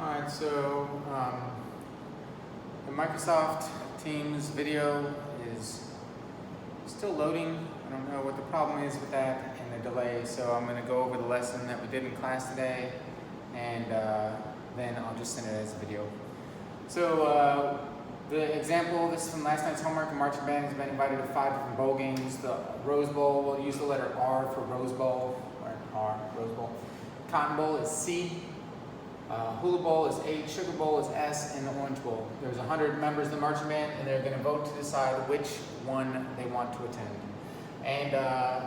Alright, so the Microsoft Teams video is still loading. I don't know what the problem is with that and the delay, so I'm going to go over the lesson that we did in class today, and then I'll just send it as a video. So the example, this is from last night's homework. The marching band has been invited to 5 different bowl games. The Rose Bowl, we'll use the letter R for Rose Bowl, or R, Rose Bowl. Cotton Bowl is C. Hula Bowl is H, Sugar Bowl is S, and the Orange Bowl. There's 100 members of the marching band, and they're going to vote to decide which one they want to attend. And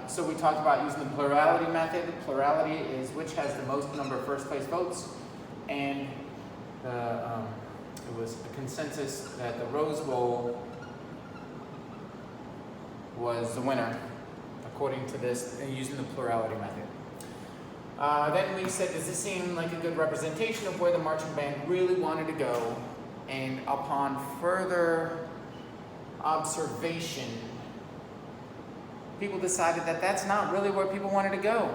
so we talked about using the plurality method. The plurality is which has the most number of first place votes, and it was a consensus that the Rose Bowl was the winner, according to this, using the plurality method. Then we said, does this seem like a good representation of where the marching band really wanted to go? And upon further observation, people decided that that's not really where people wanted to go.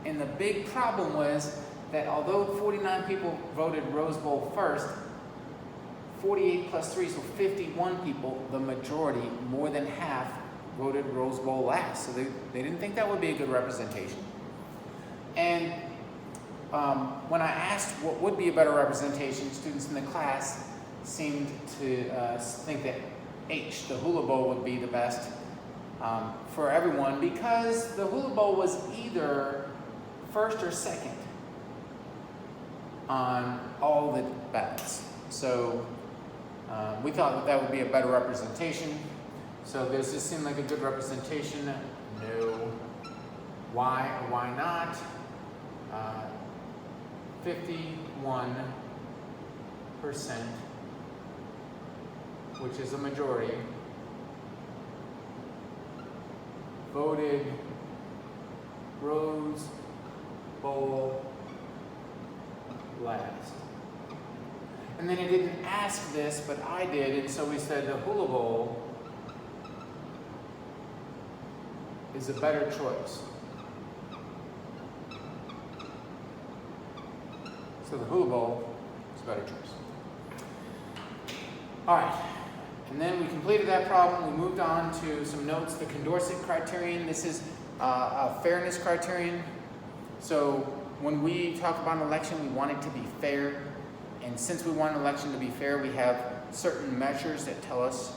And the big problem was that although 49 people voted Rose Bowl first, 48 plus 3, so 51 people, the majority, more than half, voted Rose Bowl last. So they didn't think that would be a good representation. And when I asked what would be a better representation, students in the class seemed to think that H, the Hula Bowl, would be the best for everyone, because the Hula Bowl was either first or second on all the ballots. So we thought that would be a better representation. So does this seem like a good representation? No. Why or why not? 51%, which is a majority, voted Rose Bowl last. And then it didn't ask this, but I did, and so we said the Hula Bowl is a better choice. So the Hula Bowl is a better choice. All right, and then we completed that problem. We moved on to some notes. The Condorcet criterion. This is a fairness criterion. So when we talk about an election, we want it to be fair. And since we want an election to be fair, we have certain measures that tell us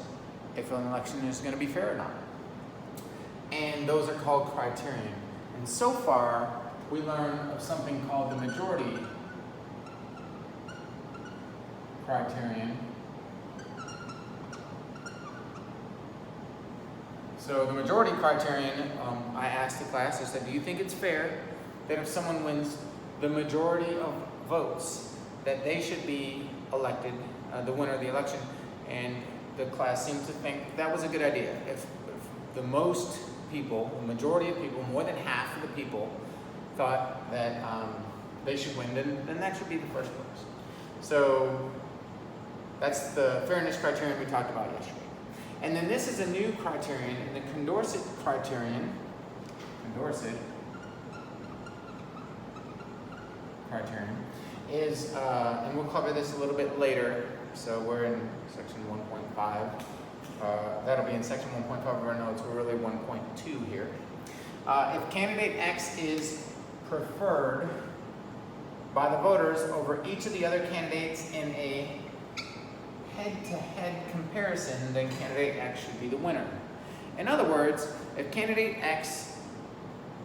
if an election is going to be fair or not. And those are called criterion. And so far, we learned of something called the majority criterion. So the majority criterion, I asked the class, I said, do you think it's fair that if someone wins the majority of votes, that they should be elected, the winner of the election? And the class seemed to think that was a good idea. If the most people, the majority of people, more than half of the people thought that they should win, then that should be the first place. So that's the fairness criterion we talked about yesterday. And then this is a new criterion, and the Condorcet criterion, is, and we'll cover this a little bit later, so we're in section 1.5. That'll be in section 1.5 of our notes. We're really 1.2 here. If candidate X is preferred by the voters over each of the other candidates in a head-to-head comparison, then candidate X should be the winner. In other words, if candidate X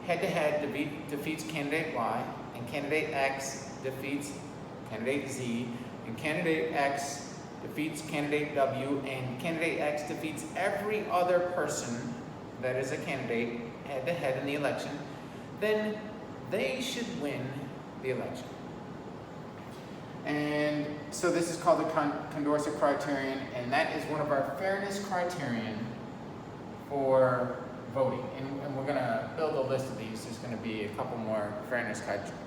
head-to-head defeats candidate Y, and candidate X defeats candidate Z, and candidate X defeats candidate W, and candidate X defeats every other person that is a candidate head-to-head in the election, then they should win the election. And so this is called the Condorcet criterion, and that is one of our fairness criterion for voting. And we're going to build a list of these. There's going to be a couple more fairness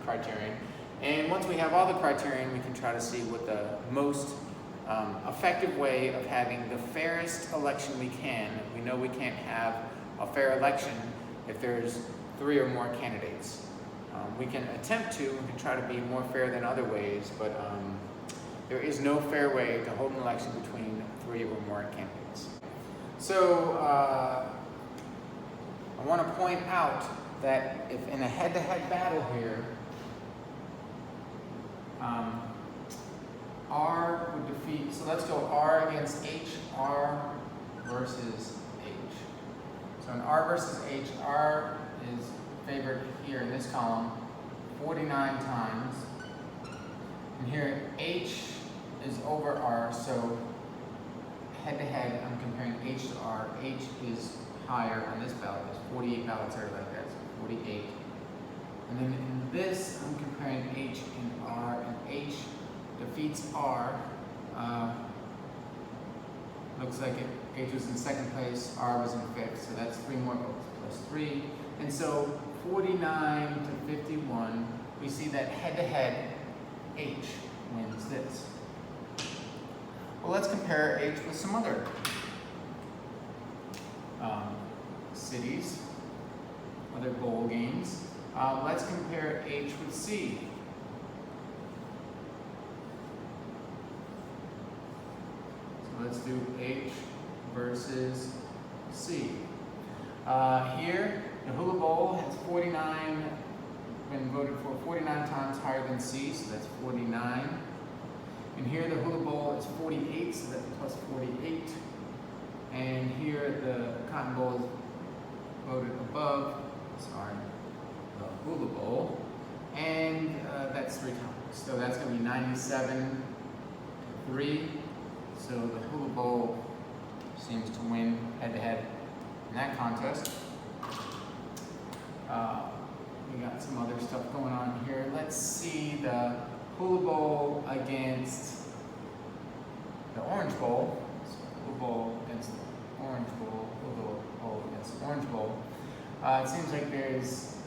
criterion. And once we have all the criterion, we can try to see what the most effective way of having the fairest election we can. We know we can't have a fair election if there's 3 or more candidates. We can attempt to, we can try to be more fair than other ways, but there is no fair way to hold an election between 3 or more candidates. So I want to point out that if in a head-to-head battle here, R would defeat, so let's go R against H, R versus H. So in R versus H, R is favored here in this column 49 times. And here H is over R, so head to head I'm comparing H to R. H is higher on this ballot. There's 48 ballots are like that, so 48. And then in this I'm comparing H and R, and H defeats R. Looks like H was in second place, R was in fifth, so that's 3 more votes, plus 3. And so 49 to 51, we see that head-to-head, H wins this. Well, let's compare H with some other cities, other bowl games. Let's compare H with C. So let's do H versus C. Here, the Hula Bowl has 49, been voted for 49 times higher than C, so that's 49. And here the Hula Bowl is 48, so that's plus 48. And here the Cotton Bowl is voted above, the Hula Bowl, and that's 3 times. So that's going to be 97 to 3. So the Hula Bowl seems to win head-to-head in that contest. We got some other stuff going on here. Let's see the Hula Bowl against the Orange Bowl. So Hula Bowl against the Orange Bowl, Hula Bowl against the Orange Bowl. It seems like there's,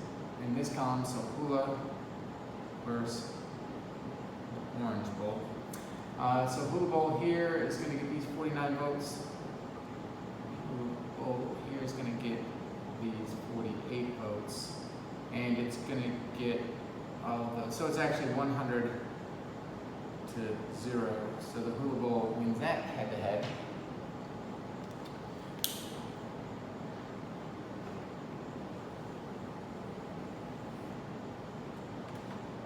in this column, so Hula versus the Orange Bowl. So Hula Bowl here is going to get these 49 votes. Hula Bowl here is going to get these 48 votes. And it's going to get all of those. So it's actually 100 to 0. So the Hula Bowl wins that head-to-head.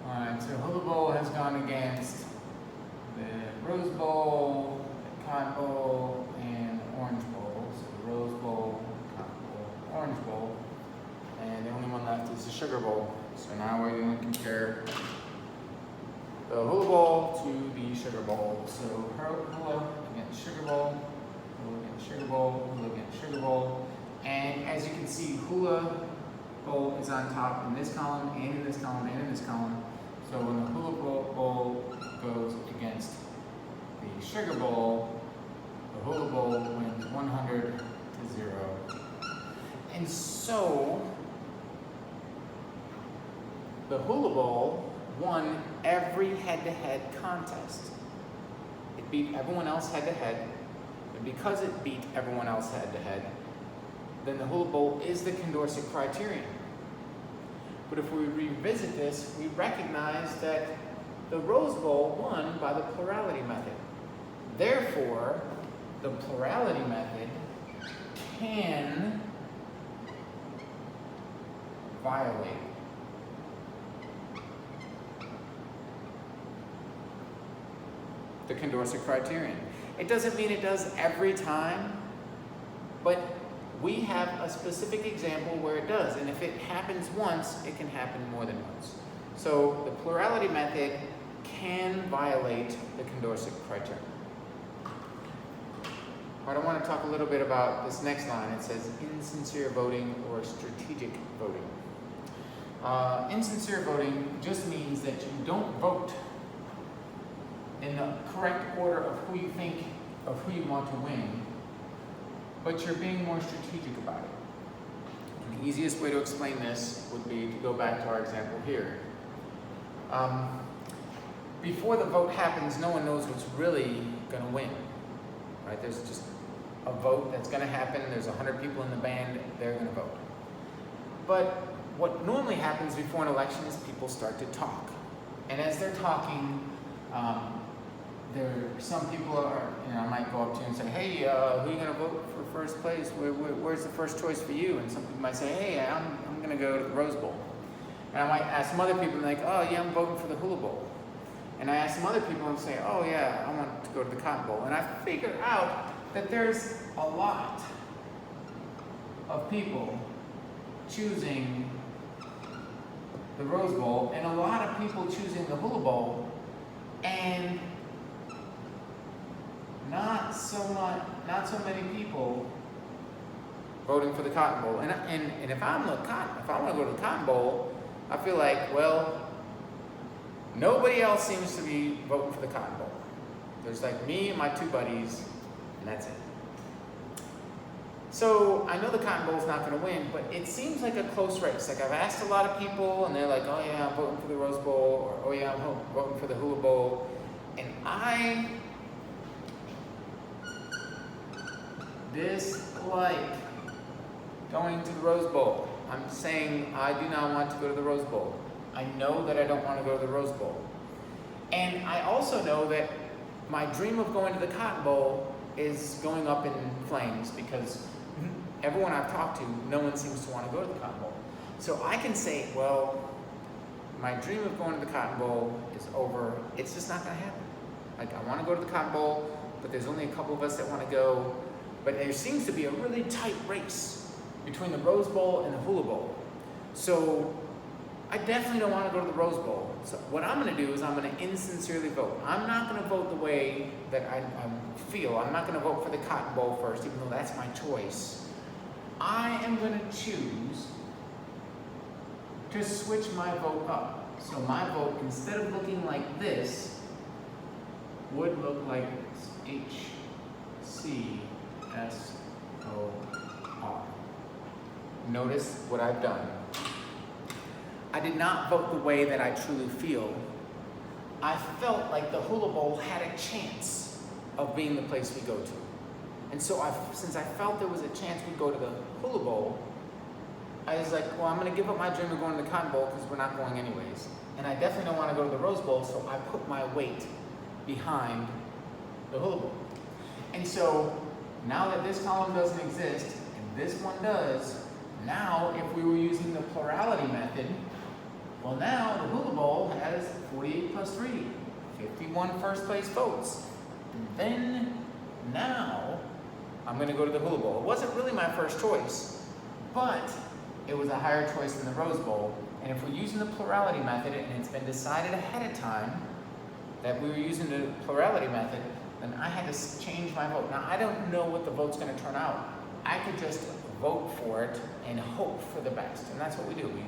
Alright, so Hula Bowl has gone against the Rose Bowl, the Cotton Bowl, and the Orange Bowl. So the Rose Bowl, Cotton Bowl, Orange Bowl. And the only one left is the Sugar Bowl. So now we're going to compare the Hula Bowl to the Sugar Bowl. So Hula against Sugar Bowl, Hula against Sugar Bowl, Hula against Sugar Bowl. And as you can see, Hula Bowl is on top in this column, and in this column, and in this column. So when the Hula Bowl goes against the Sugar Bowl, the Hula Bowl wins 100 to 0. And so the Hula Bowl won every head-to-head contest. It beat everyone else head-to-head, and because it beat everyone else head-to-head, then the Hula Bowl is the Condorcet criterion. But if we revisit this, we recognize that the Rose Bowl won by the plurality method. Therefore, the plurality method can violate the Condorcet criterion. It doesn't mean it does every time, but we have a specific example where it does, and if it happens once, it can happen more than once. So the plurality method can violate the Condorcet criterion. All right, I want to talk a little bit about this next line. It says insincere voting or strategic voting. Insincere voting just means that you don't vote in the correct order of who you think, of who you want to win, but you're being more strategic about it. The easiest way to explain this would be to go back to our example here. Before the vote happens, no one knows what's really going to win. Right? There's just a vote that's going to happen. There's 100 people in the band. They're going to vote. But what normally happens before an election is people start to talk. And as they're talking, some people are, I might go up to you and say, hey, who are you going to vote for first place? Where's the first choice for you? And some people might say, hey, I'm going to go to the Rose Bowl. And I might ask some other people, and like, oh yeah, I'm voting for the Hula Bowl. And I ask some other people and say, oh yeah, I want to go to the Cotton Bowl. And I figure out that there's a lot of people choosing the Rose Bowl and a lot of people choosing the Hula Bowl, and not so many people voting for the Cotton Bowl. And if I want to go to the Cotton Bowl, I feel like, well, nobody else seems to be voting for the Cotton Bowl. There's like me and my two buddies, and that's it. So I know the Cotton Bowl is not going to win, but it seems like a close race. Like I've asked a lot of people, and they're like, oh yeah, I'm voting for the Rose Bowl, or oh yeah, I'm voting for the Hula Bowl. And I dislike going to the Rose Bowl. I'm saying I do not want to go to the Rose Bowl. I know that I don't want to go to the Rose Bowl. And I also know that my dream of going to the Cotton Bowl is going up in flames, because everyone I've talked to, no one seems to want to go to the Cotton Bowl. So I can say, well, my dream of going to the Cotton Bowl is over. It's just not going to happen. Like, I want to go to the Cotton Bowl, but there's only a couple of us that want to go. But there seems to be a really tight race between the Rose Bowl and the Hula Bowl. So I definitely don't want to go to the Rose Bowl. So what I'm going to do is I'm going to insincerely vote. I'm not going to vote the way that I feel. I'm not going to vote for the Cotton Bowl first, even though that's my choice. I am going to choose to switch my vote up. So my vote, instead of looking like this, would look like this. HCSOR. Notice what I've done. I did not vote the way that I truly feel. I felt like the Hula Bowl had a chance of being the place we go to. And so since I felt there was a chance we'd go to the Hula Bowl, I was like, well, I'm going to give up my dream of going to the Cotton Bowl because we're not going anyways. And I definitely don't want to go to the Rose Bowl, so I put my weight behind the Hula Bowl. And so now that this column doesn't exist, and this one does, now if we were using the plurality method, well, now the Hula Bowl has 48 plus 3, 51 first place votes. And then now I'm going to go to the Hula Bowl. It wasn't really my first choice, but it was a higher choice than the Rose Bowl. And if we're using the plurality method, and it's been decided ahead of time that we were using the plurality method, then I had to change my vote. Now, I don't know what the vote's going to turn out. I could just vote for it and hope for the best. And that's what we do. We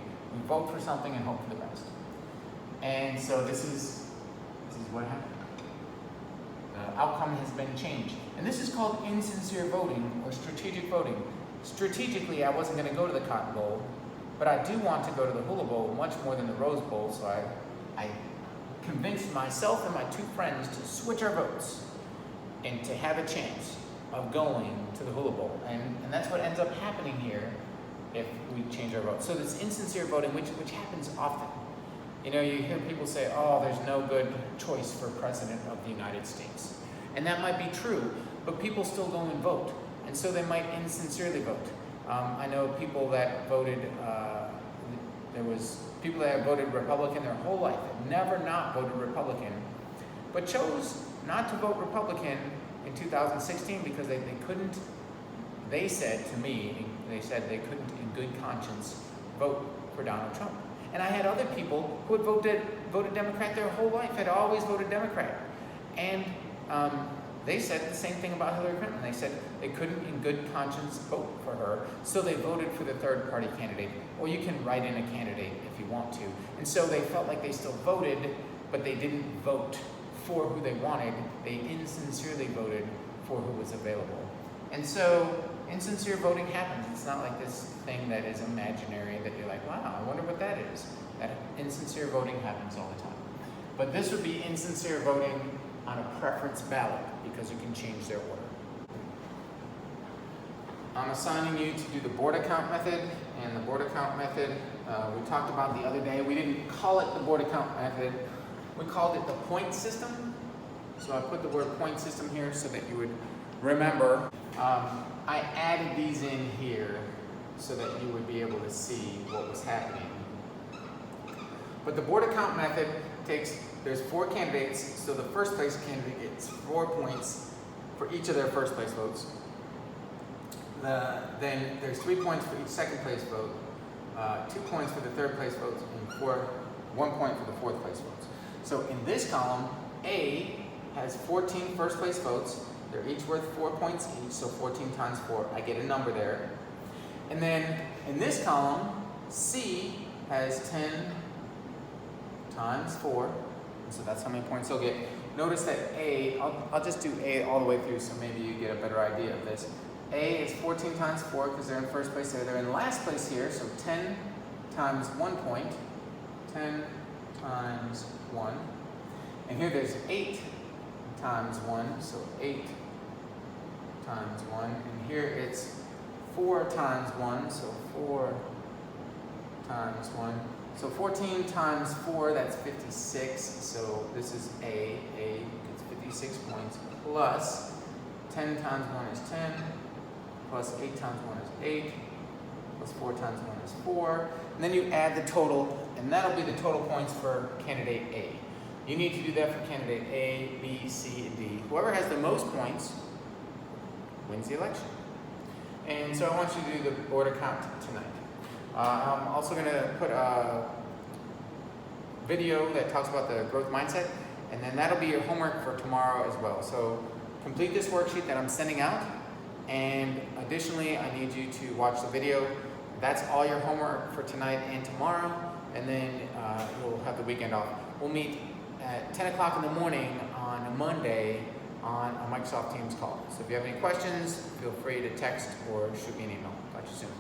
vote for something and hope for the best. And so this is what happened. The outcome has been changed. And this is called insincere voting or strategic voting. Strategically, I wasn't going to go to the Cotton Bowl, but I do want to go to the Hula Bowl much more than the Rose Bowl, so I convinced myself and my two friends to switch our votes and to have a chance of going to the Hula Bowl. And that's what ends up happening here if we change our votes. So this insincere voting, which happens often. You know, you hear people say, oh, there's no good choice for president of the United States. And that might be true, but people still go and vote. And so they might insincerely vote. I know people that voted, there was people that have voted Republican their whole life, have never not voted Republican, but chose not to vote Republican in 2016 because they couldn't, they said to me, they said they couldn't in good conscience vote for Donald Trump. And I had other people who had voted Democrat their whole life, had always voted Democrat. And they said the same thing about Hillary Clinton. They said they couldn't in good conscience vote for her, so they voted for the third party candidate. Or you can write in a candidate if you want to. And so they felt like they still voted, but they didn't vote for who they wanted. They insincerely voted for who was available. And so insincere voting happens. It's not like this thing that is imaginary that you're like, wow, I wonder what that is. That insincere voting happens all the time. But this would be insincere voting on a preference ballot because you can change their order. I'm assigning you to do the board account method, and the board account method we talked about the other day. We didn't call it the board account method, we called it the point system. So I put the word point system here so that you would remember. I added these in here so that you would be able to see what was happening. But the board account method there's 4 candidates, so the first place candidate gets 4 points for each of their first place votes. Then there's 3 points for each second place vote, 2 points for the third place votes, and 1 point for the fourth place votes. So in this column, A has 14 first place votes. They're each worth 4 points each, so 14 times 4, I get a number there. And then in this column, C has 10 times 4, and so that's how many points they'll get. Notice that A, I'll just do A all the way through so maybe you get a better idea of this. A is 14 times 4 because they're in first place there. They're in last place here, so 10 times 1 point, 10 times 1. And here there's 8 times 1, so 8 times 1. And here it's 4 times 1, so 4 times 1. So 14 times 4, that's 56. So this is A. A gets 56 points plus 10 times 1 is 10, plus 8 times 1 is 8, plus 4 times 1 is 4. And then you add the total, and that'll be the total points for candidate A. You need to do that for candidate A, B, C, and D. Whoever has the most points wins the election. And so I want you to do the board account tonight. I'm also going to put a video that talks about the growth mindset, and then that'll be your homework for tomorrow as well. So complete this worksheet that I'm sending out, and additionally I need you to watch the video. That's all your homework for tonight and tomorrow, and then you'll have the weekend off. We'll meet at 10 o'clock in the morning on a Monday on a Microsoft Teams call. So if you have any questions, feel free to text or shoot me an email. Talk to you soon.